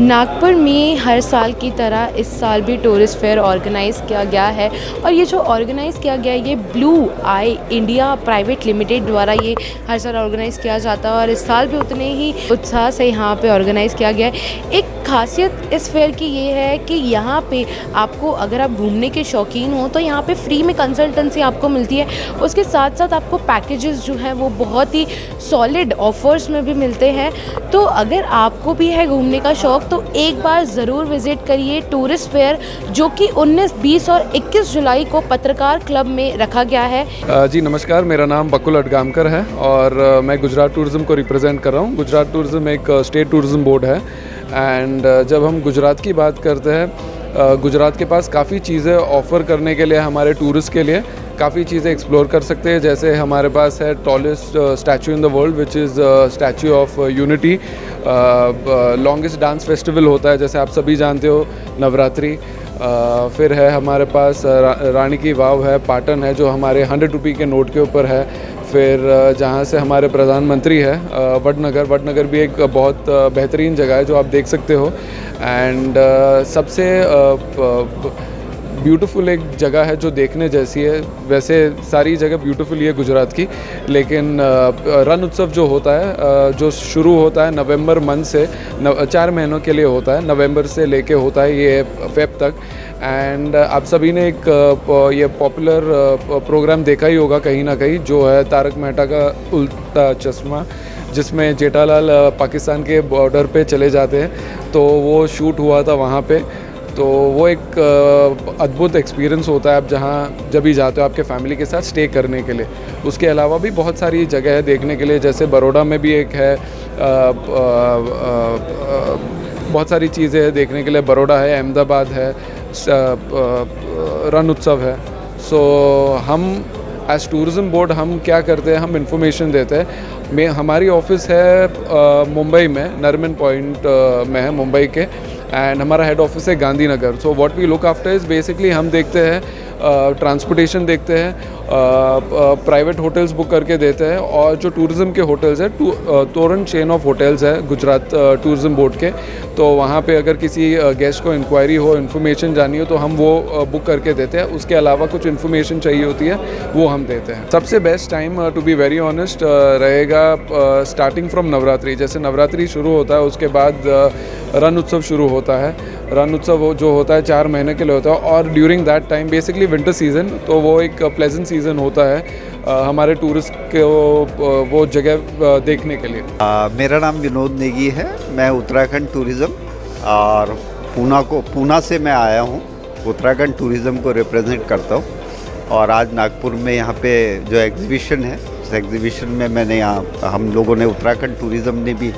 नागपुर में हर साल की तरह इस साल भी टूरिस्ट फेयर ऑर्गेनाइज़ किया गया है और ये जो ऑर्गेनाइज़ किया गया है ये ब्लू आई इंडिया प्राइवेट लिमिटेड द्वारा ये हर साल ऑर्गेनाइज़ किया जाता है और इस साल भी उतने ही उत्साह से यहाँ पे ऑर्गेनाइज़ किया गया है। एक खासियत इस फेयर की ये है कि यहाँ पे आपको अगर आप घूमने के शौकीन हो तो यहाँ पे फ्री में कंसल्टेंसी आपको मिलती है। उसके साथ साथ आपको पैकेजेस जो हैं वो बहुत ही सॉलिड ऑफर्स में भी मिलते हैं। तो अगर आपको भी है घूमने का शौक़ तो एक बार ज़रूर विज़िट करिए टूरिस्ट फेयर, जो कि 19, 20 और 21 जुलाई को पत्रकार क्लब में रखा गया है। जी नमस्कार, मेरा नाम बकुल अडगामकर है और मैं गुजरात टूरिज़्म को रिप्रेजेंट कर रहा हूँ। गुजरात टूरिज़्म एक स्टेट टूरिज़्म बोर्ड है एंड जब हम गुजरात की बात करते हैं, गुजरात के पास काफ़ी चीज़ें ऑफ़र करने के लिए हमारे टूरिस्ट के लिए काफ़ी चीज़ें एक्सप्लोर कर सकते हैं। जैसे हमारे पास है tallest statue in the world which is statue of unity. Longest dance festival होता है जैसे आप सभी जानते हो, नवरात्रि। फिर है हमारे पास रानी की वाव है, पाटन है जो हमारे 100 रुपये के नोट के ऊपर है। फिर जहाँ से हमारे प्रधानमंत्री है वडनगर भी एक बहुत बेहतरीन जगह है जो आप देख सकते हो। एंड सबसे ब्यूटीफुल एक जगह है जो देखने जैसी है। वैसे सारी जगह ब्यूटीफुल ही है गुजरात की, लेकिन रण उत्सव जो होता है जो शुरू होता है नवंबर मंथ से 4 महीनों के लिए होता है, नवंबर से लेके होता है ये फेब तक। एंड आप सभी ने एक ये पॉपुलर प्रोग्राम देखा ही होगा कहीं ना कहीं, जो है तारक मेहता का उल्टा चश्मा, जिसमें जेठालाल पाकिस्तान के बॉर्डर पे चले जाते हैं। तो वो शूट हुआ था वहाँ पे। तो वो एक अद्भुत एक्सपीरियंस होता है आप जहाँ जब भी जाते हो आपके फैमिली के साथ स्टे करने के लिए। उसके अलावा भी बहुत सारी जगह है देखने के लिए, जैसे बड़ौदा में भी एक है, बहुत सारी चीज़ें हैं देखने के लिए। बड़ौदा है, अहमदाबाद है, रण उत्सव है। सो हम एज टूरिज़्म बोर्ड हम क्या करते हैं, हम इंफॉर्मेशन देते हैं। हमारी ऑफिस है मुंबई में, नरमन पॉइंट में है मुंबई के, एंड हमारा हेड ऑफिस है Gandhinagar. So what we look after is basically हम देखते हैं ट्रांसपोर्टेशन देखते हैं, प्राइवेट होटल्स बुक करके देते हैं, और जो टूरिज़्म के होटल्स हैं तोरण चेन ऑफ होटल्स है गुजरात टूरिज़्म बोर्ड के। तो वहाँ पे अगर किसी गेस्ट को इंक्वायरी हो, इन्फॉर्मेशन जाननी हो तो हम वो बुक करके देते हैं। उसके अलावा कुछ इन्फॉर्मेशन चाहिए होती है वो हम देते हैं। सबसे best time to be very honest रहेगा स्टार्टिंग फ्रॉम नवरात्रि। जैसे नवरात्रि शुरू होता है उसके बाद रण उत्सव शुरू होता है। रण उत्सव जो होता है 4 महीने के लिए होता है, और during that time basically winter season, तो वो एक प्लेजेंट सीज़न होता है हमारे टूरिस्ट के वो जगह देखने के लिए। मेरा नाम विनोद नेगी है, मैं उत्तराखंड टूरिज़्म और पूना से मैं आया हूँ, उत्तराखंड टूरिज़्म को रिप्रेजेंट करता हूँ। और आज नागपुर में यहाँ पे जो एग्जीबिशन है, उस एग्जीबिशन में हम लोगों ने उत्तराखंड टूरिज़्म ने भी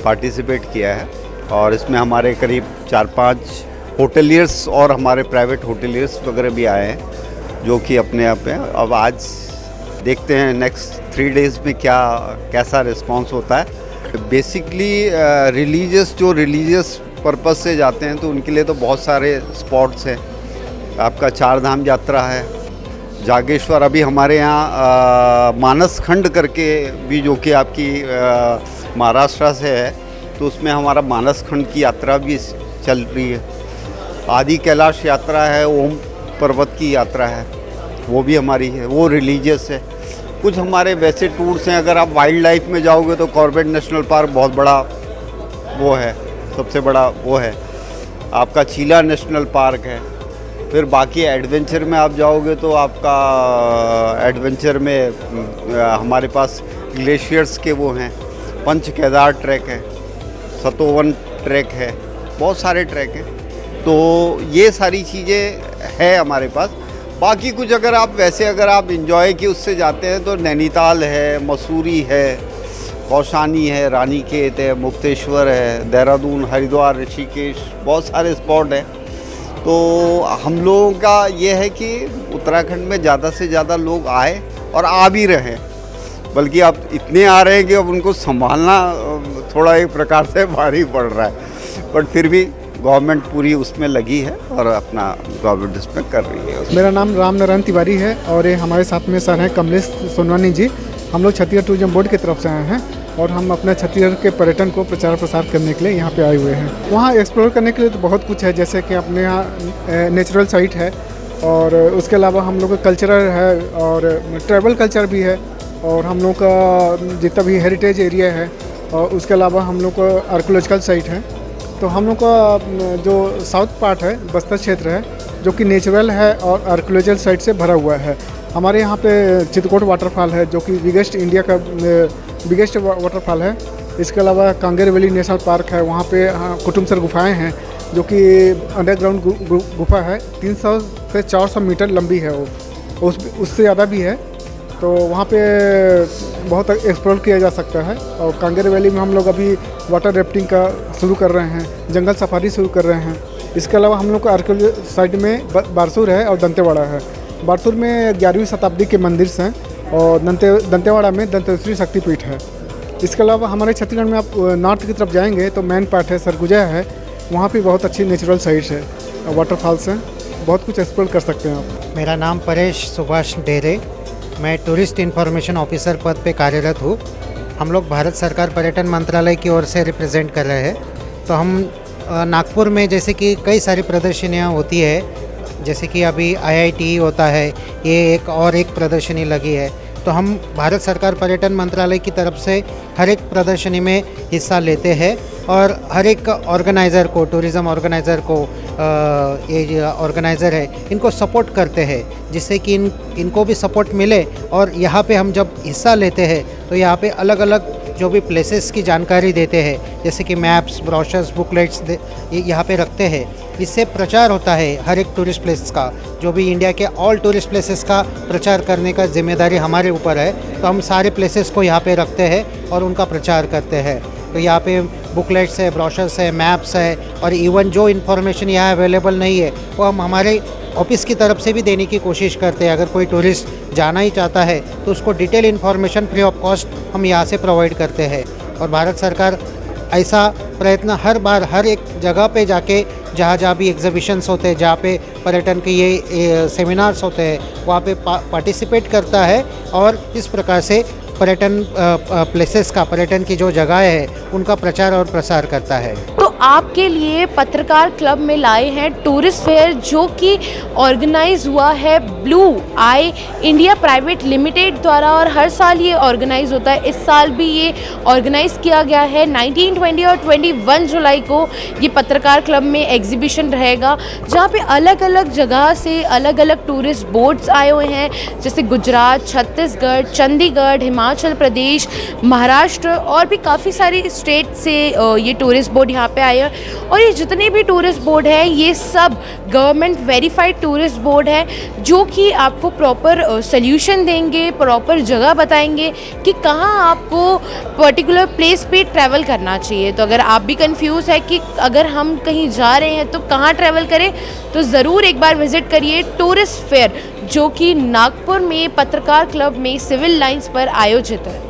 पार्टिसिपेट किया है। और इसमें हमारे करीब 4-5 होटलियर्स और हमारे प्राइवेट होटलियर्स वगैरह भी आए हैं जो कि अपने आप हैं। अब आज देखते हैं नेक्स्ट 3 डेज़ में कैसा रिस्पांस होता है। बेसिकली रिलीजियस पर्पस से जाते हैं तो उनके लिए तो बहुत सारे स्पॉट्स हैं। आपका 4 धाम यात्रा है, जागेश्वर, अभी हमारे यहाँ मानस खंड करके भी जो कि आपकी महाराष्ट्र से है, तो उसमें हमारा मानस खंड की यात्रा भी चल रही है। आदि कैलाश यात्रा है, ओम पर्वत की यात्रा है, वो भी हमारी है, वो रिलीजियस है। कुछ हमारे वैसे टूर्स हैं, अगर आप वाइल्ड लाइफ में जाओगे तो कॉर्बेट नेशनल पार्क बहुत बड़ा वो है, सबसे बड़ा वो है। आपका चीला नेशनल पार्क है। फिर बाकी एडवेंचर में आप जाओगे तो आपका एडवेंचर में हमारे पास ग्लेशियर्स के वो हैं, पंच केदार ट्रैक है, सतोवन ट्रैक है, बहुत सारे ट्रैक हैं। तो ये सारी चीज़ें हैं हमारे पास। बाकी कुछ अगर आप इंजॉय की उससे जाते हैं तो नैनीताल है, मसूरी है, कौशानी है, रानीखेत है, मुक्तेश्वर है, देहरादून, हरिद्वार, ऋषिकेश, बहुत सारे स्पॉट हैं। तो हम लोगों का ये है कि उत्तराखंड में ज़्यादा से ज़्यादा लोग आए और आ भी रहे हैं, बल्कि अब इतने आ रहे हैं कि अब उनको संभालना थोड़ा एक प्रकार से भारी पड़ रहा है। बट फिर भी गवर्नमेंट पूरी उसमें लगी है और अपना गवर्नमेंट इसमें कर रही है। मेरा नाम राम नारायण तिवारी है और ये हमारे साथ में सर हैं कमलेश सोनवानी जी। हम लोग छत्तीसगढ़ टूरिज्म बोर्ड की तरफ से आए हैं और हम अपने छत्तीसगढ़ के पर्यटन को प्रचार प्रसार करने के लिए यहाँ पे आए हुए हैं। वहाँ एक्सप्लोर करने के लिए तो बहुत कुछ है, जैसे कि अपने यहाँ नेचुरल साइट है और उसके अलावा हम लोग का कल्चरल है और ट्रैवल कल्चर भी है और हम लोग का जितना भी हेरिटेज एरिया है और उसके अलावा हम लोग का आर्कोलॉजिकल साइट है। तो हम लोग का जो साउथ पार्ट है बस्तर क्षेत्र है जो कि नेचुरल है और आर्कोलॉजिकल साइट से भरा हुआ है। हमारे यहाँ पे चित्रकूट वाटरफॉल है जो कि बिगेस्ट इंडिया का बिगेस्ट वाटरफॉल है। इसके अलावा कांगेर वैली नेशनल पार्क है, वहाँ पे कुटुमसर गुफाएं हैं जो कि अंडरग्राउंड गुफा है, 300 से 400 मीटर लंबी है वो, उससे ज़्यादा भी है। तो वहाँ पे बहुत एक्सप्लोर किया जा सकता है। और कांगेर वैली में हम लोग अभी वाटर राफ्टिंग का शुरू कर रहे हैं, जंगल सफारी शुरू कर रहे हैं। इसके अलावा हम लोग का आर्कियोलॉजी साइड में बारसूर है और दंतेवाड़ा है। बारसूर में 11वीं शताब्दी के मंदिर हैं और दंतेवाड़ा में दंतेश्वरी शक्तिपीठ है। इसके अलावा हमारे छत्तीसगढ़ में आप नॉर्थ की तरफ जाएंगे तो मैन पार्ट है, सरगुजा है, वहाँ पे बहुत अच्छी नेचुरल साइट्स है, वाटरफॉल्स हैं, बहुत कुछ एक्सप्लोर कर सकते हैं आप। मेरा नाम परेश सुभाष डेरे, मैं टूरिस्ट इन्फॉर्मेशन ऑफिसर पद पे कार्यरत हूँ। हम लोग भारत सरकार पर्यटन मंत्रालय की ओर से रिप्रेजेंट कर रहे हैं। तो हम नागपुर में जैसे कि कई सारी प्रदर्शनियाँ होती है, जैसे कि अभी IIT होता है, ये एक प्रदर्शनी लगी है। तो हम भारत सरकार पर्यटन मंत्रालय की तरफ से हर एक प्रदर्शनी में हिस्सा लेते हैं और हर एक ऑर्गेनाइज़र को, टूरिज़्म ऑर्गेनाइज़र को, ये ऑर्गेनाइज़र है इनको सपोर्ट करते हैं, जिससे कि इनको भी सपोर्ट मिले। और यहाँ पे हम जब हिस्सा लेते हैं तो यहाँ पे अलग अलग जो भी प्लेसेस की जानकारी देते हैं, जैसे कि मैप्स, ब्रोशर्स, बुकलेट्स यहाँ पे रखते हैं। इससे प्रचार होता है हर एक टूरिस्ट प्लेस का, जो भी इंडिया के ऑल टूरिस्ट प्लेसेस का प्रचार करने का जिम्मेदारी हमारे ऊपर है। तो हम सारे प्लेसेस को यहाँ पे रखते हैं और उनका प्रचार करते हैं। तो यहाँ पे बुकलेट्स है, ब्रोशर्स है, मैप्स है और इवन जो इन्फॉर्मेशन यहाँ अवेलेबल नहीं है वो हम हमारे ऑफिस की तरफ से भी देने की कोशिश करते हैं। अगर कोई टूरिस्ट जाना ही चाहता है तो उसको detail information free of cost हम यहाँ से प्रोवाइड करते हैं। और भारत सरकार ऐसा प्रयत्न हर बार हर एक जगह पे जाके जहाँ भी एग्जीबिशंस होते हैं, जहाँ पे पर्यटन के ये सेमिनार्स होते हैं, वहाँ पे पार्टिसिपेट करता है और इस प्रकार से पर्यटन प्लेसेस का, पर्यटन की जो जगह है उनका प्रचार और प्रसार करता है। तो आपके लिए पत्रकार क्लब में लाए हैं टूरिस्ट फेयर जो कि ऑर्गेनाइज हुआ है ब्लू आई इंडिया प्राइवेट लिमिटेड द्वारा और हर साल ये ऑर्गेनाइज होता है। इस साल भी ये ऑर्गेनाइज किया गया है। 19, 20 और 21 जुलाई को ये पत्रकार क्लब में एग्जीबिशन रहेगा, जहाँ पे अलग अलग जगह से अलग अलग टूरिस्ट बोर्ड्स आए हुए हैं, जैसे गुजरात, छत्तीसगढ़, चंडीगढ़, हिमाचल प्रदेश, महाराष्ट्र और भी काफ़ी सारी स्टेट से ये टूरिस्ट बोर्ड यहाँ पे आए हैं। और ये जितने भी टूरिस्ट बोर्ड हैं ये सब गवर्नमेंट वेरीफाइड टूरिस्ट बोर्ड है जो कि आपको प्रॉपर सोल्यूशन देंगे, प्रॉपर जगह बताएंगे कि कहाँ आपको पर्टिकुलर प्लेस पे ट्रैवल करना चाहिए। तो अगर आप भी कंफ्यूज है कि अगर हम कहीं जा रहे हैं तो कहाँ ट्रैवल करें, तो ज़रूर एक बार विज़िट करिए टूरिस्ट फेयर जो कि नागपुर में पत्रकार क्लब में सिविल लाइंस पर आयोजित है।